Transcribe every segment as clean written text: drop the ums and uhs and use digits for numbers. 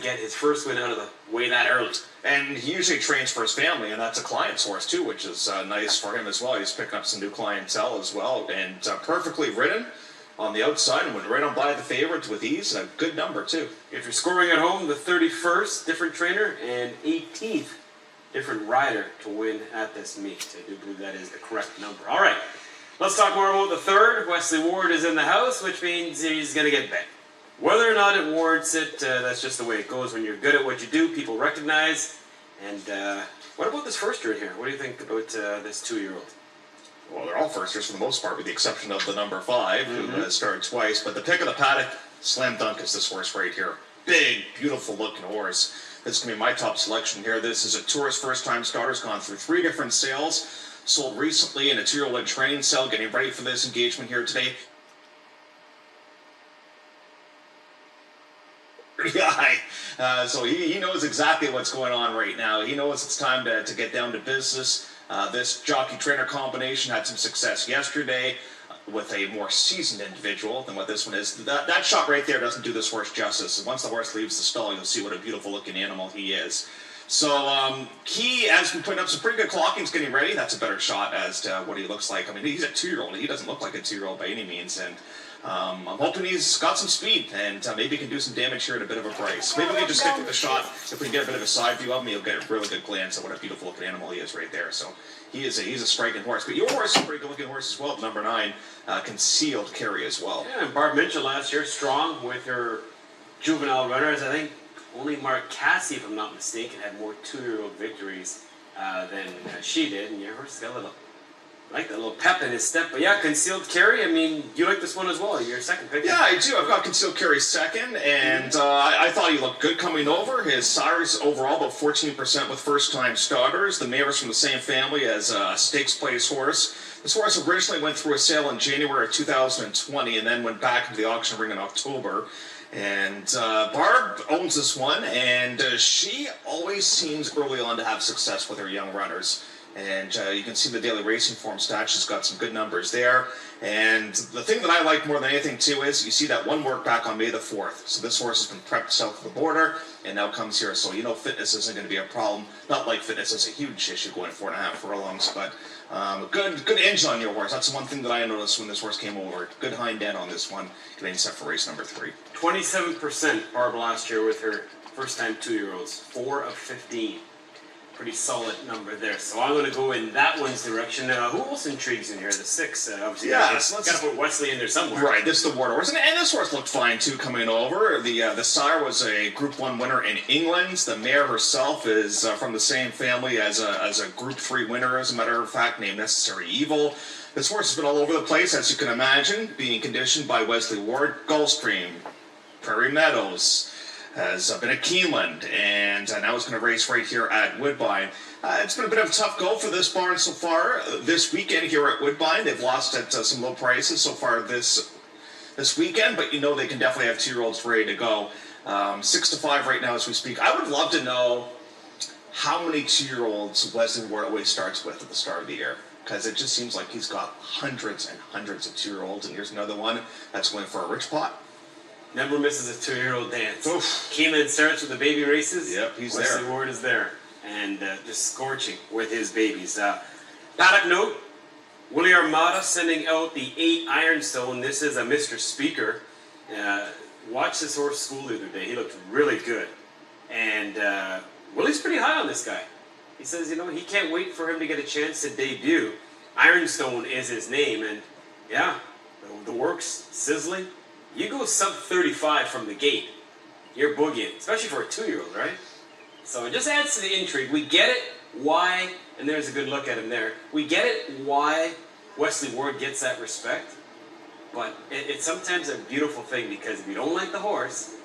get his first win out of the way that early. And he usually trains for his family, and that's a client's horse too, which is nice for him as well. He's picking up some new clientele as well, and perfectly ridden on the outside and went right on by the favorites with ease. A good number too. If you're scoring at home, the 31st, different trainer, and 18th, different rider to win at this meet. I do believe that is the correct number. All right, let's talk more about the third. Wesley Ward is in the house, which means he's going to get bet. Whether or not it warrants it, that's just the way it goes. When you're good at what you do, people recognize. And what about this firster in here? What do you think about this 2-year-old? Well, they're all firsters for the most part, with the exception of the number 5, who has started twice. But the pick of the paddock, slam dunk, is this horse right here. Big, beautiful looking horse. This is going to be my top selection here. This is a tourist first-time starter. It's gone through 3 different sales. Sold recently in a 2-year-old in training sale, getting ready for this engagement here today. Guy. So he knows exactly what's going on right now. He knows it's time to get down to business. This jockey-trainer combination had some success yesterday with a more seasoned individual than what this one is. That shot right there doesn't do this horse justice. Once the horse leaves the stall, you'll see what a beautiful-looking animal he is. So he has been putting up some pretty good clockings getting ready. That's a better shot as to what he looks like. I mean, he's a 2-year-old. He doesn't look like a 2-year-old by any means, and I'm hoping he's got some speed, and maybe he can do some damage here at a bit of a price. Maybe we can just stick with the shot. If we can get a bit of a side view of him, you'll get a really good glance at what a beautiful looking animal he is right there. So he's a striking horse. But your horse is a pretty good looking horse as well, number 9, Concealed Carry as well. Yeah, and Barb Mitchell last year, strong with her juvenile runners. I think only Mark Cassie, if I'm not mistaken, had more 2-year-old victories than she did. And your horse got a little... I like that little pep in his step. But yeah, Concealed Carry, I mean, you like this one as well. Your second pick. Yeah, I do. I've got Concealed Carry second, and I thought he looked good coming over. His sire's overall about 14% with first-time starters. The mare's from the same family as a stakes place horse. This horse originally went through a sale in January of 2020 and then went back into the auction ring in October. And Barb owns this one, and she always seems early on to have success with her young runners. And you can see the daily racing form stats. She's got some good numbers there. And the thing that I like more than anything, too, is you see that one work back on May the 4th. So this horse has been prepped south of the border and now comes here. So you know fitness isn't going to be a problem. Not like fitness is a huge issue going 4.5 furlongs, but good engine on your horse. That's the one thing that I noticed when this horse came over. Good hind end on this one, getting set for race number 3. 27% Barb last year with her first-time 2-year-olds. 4 of 15. Pretty solid number there. So I'm going to go in that one's direction. Who else intrigues in here? The 6, obviously. Yeah, got to put Wesley in there somewhere. Right, this is the Ward horse. And this horse looked fine, too, coming over. The sire was a Group 1 winner in England. The mare herself is from the same family as a Group 3 winner, as a matter of fact, named Necessary Evil. This horse has been all over the place, as you can imagine, being conditioned by Wesley Ward, Gulfstream, Prairie Meadows, has been at Keeneland, and now is going to race right here at Woodbine. It's been a bit of a tough go for this barn so far. This weekend here at Woodbine, they've lost at some low prices so far this weekend, but you know they can definitely have 2-year-olds ready to go. 6-5 right now as we speak. I would love to know how many 2-year-olds Wesley Ward always starts with at the start of the year, because it just seems like he's got hundreds and hundreds of 2-year-olds, and here's another one that's going for a rich pot. Never misses a 2-year-old dance. Keeneland starts with the baby races. Yep, he's there. Wesley Ward is there. And just scorching with his babies. Paddock note, Willie Armada sending out the 8 Ironstone. This is a Mr. Speaker. Watched this horse school the other day. He looked really good. And Willie's pretty high on this guy. He says, you know, he can't wait for him to get a chance to debut. Ironstone is his name. And yeah, the work's sizzling. You go sub-35 from the gate, you're boogieing, especially for a 2-year-old, right? So it just adds to the intrigue. We get it, why, and there's a good look at him there. We get it, why Wesley Ward gets that respect, but it's sometimes a beautiful thing, because if you don't like the horse,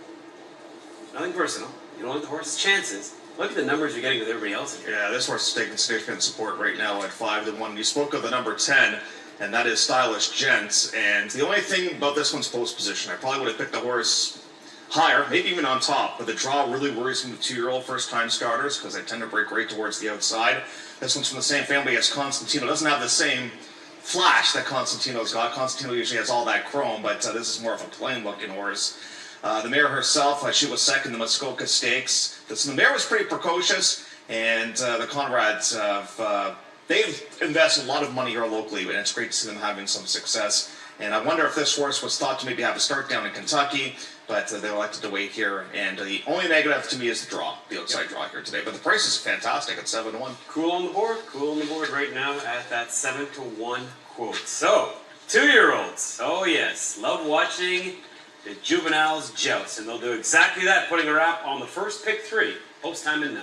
nothing personal, you don't like the horse's chances, look at the numbers you're getting with everybody else in here. Yeah, this horse is taking significant support right now at 5-1. You spoke of the number 10. And that is Stylish Gents. And the only thing about this one's post position, I probably would have picked the horse higher, maybe even on top, but the draw really worries me with 2-year-old first-time starters, because they tend to break right towards the outside. This one's from the same family as Constantino. It doesn't have the same flash that Constantino's got. Constantino usually has all that chrome, but this is more of a plain-looking horse. The mare herself, she was second in the Muskoka Stakes. So the mare was pretty precocious, and the Conrads have they've invested a lot of money here locally, and it's great to see them having some success. And I wonder if this horse was thought to maybe have a start down in Kentucky, but they elected to wait here. And the only negative to me is the draw, the outside draw here today. But the price is fantastic at 7-1. Cool on the board right now at that 7-1 quote. So, 2-year-olds, oh yes, love watching the juveniles joust, and they'll do exactly that, putting a wrap on the first pick 3, post time in 9.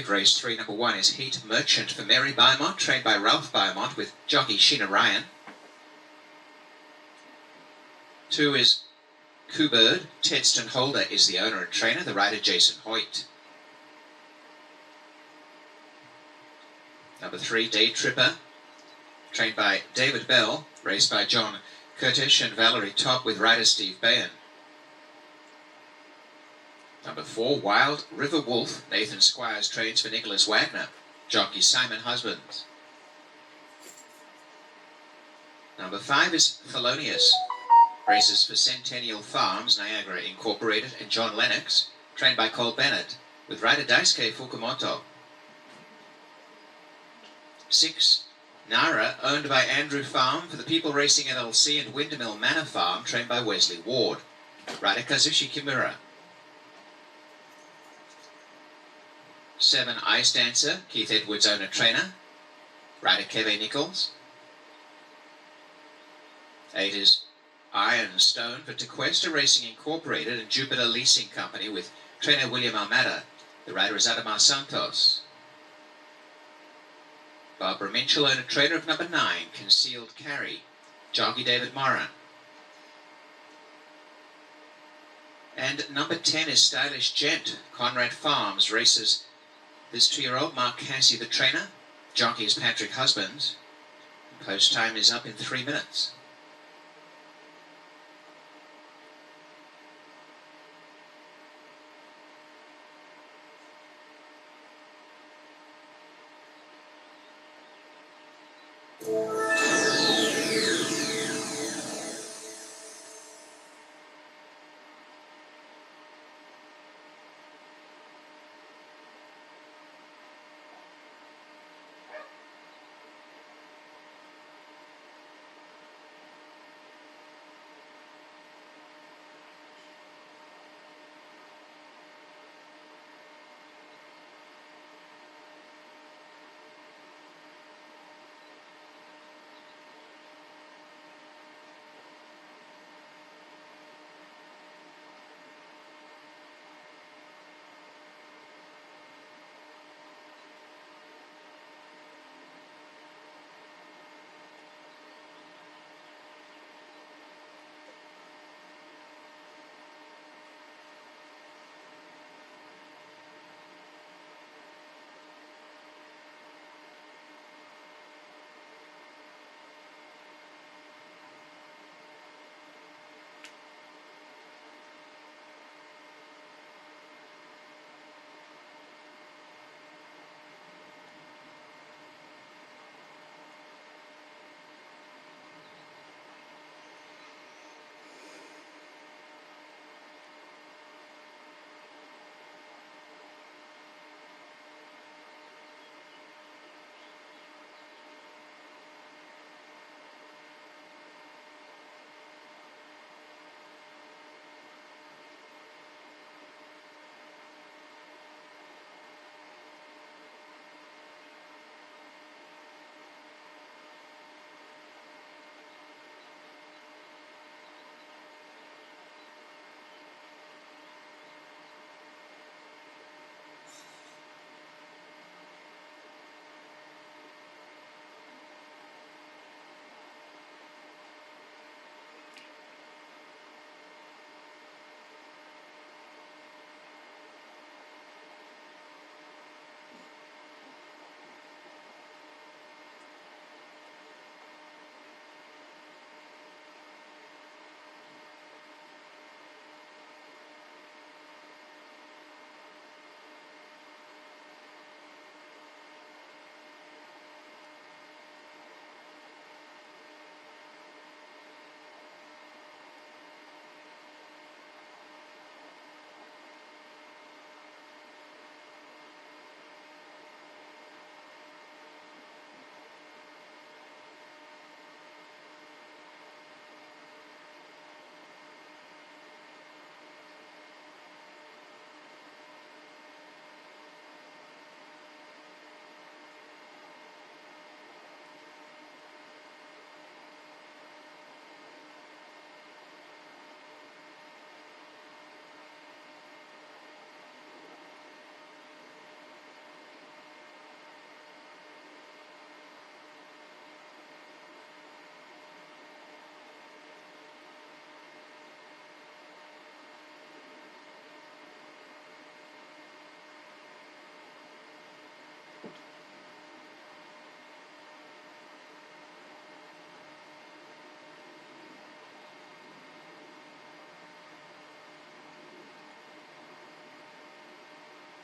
Race 3, number 1 is Heat Merchant for Mary Beaumont, trained by Ralph Beaumont with jockey Sheena Ryan. 2 is Coobird. Tedston Holder is the owner and trainer, the rider Jason Hoyt. Number 3, Day Tripper, trained by David Bell, raced by John Curtish and Valerie Top with rider Steve Bayan. Number 4, Wild River Wolf. Nathan Squires trains for Nicholas Wagner, jockey Simon Husbands. Number 5 is Thelonious. Races for Centennial Farms, Niagara Incorporated, and John Lennox, trained by Cole Bennett, with rider Daisuke Fukumoto. 6, Nara, owned by Andrew Farm for the People Racing LLC and Windmill Manor Farm, trained by Wesley Ward, rider Kazushi Kimura. 7, Ice Dancer, Keith Edwards owner trainer, rider Keve Nichols. 8 is Iron Stone for Tequesta Racing Incorporated and Jupiter Leasing Company with trainer William Almada. The rider is Adamar Santos. Barbara Minchell, owner trainer of number 9, Concealed Carry, jockey David Moran. And number 10 is Stylish Gent, Conrad Farms, races this 2-year-old, Mark Cassie the trainer, jockey is Patrick Husbands. Post time is up in 3 minutes.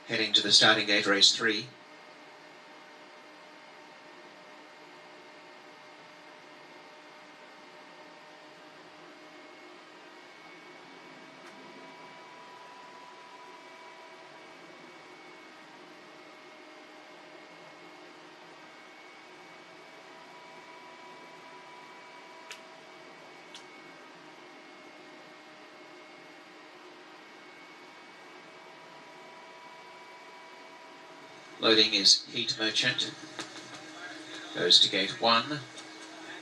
heading to the starting gate, race 3. Loading is Heat Merchant. Goes to gate 1.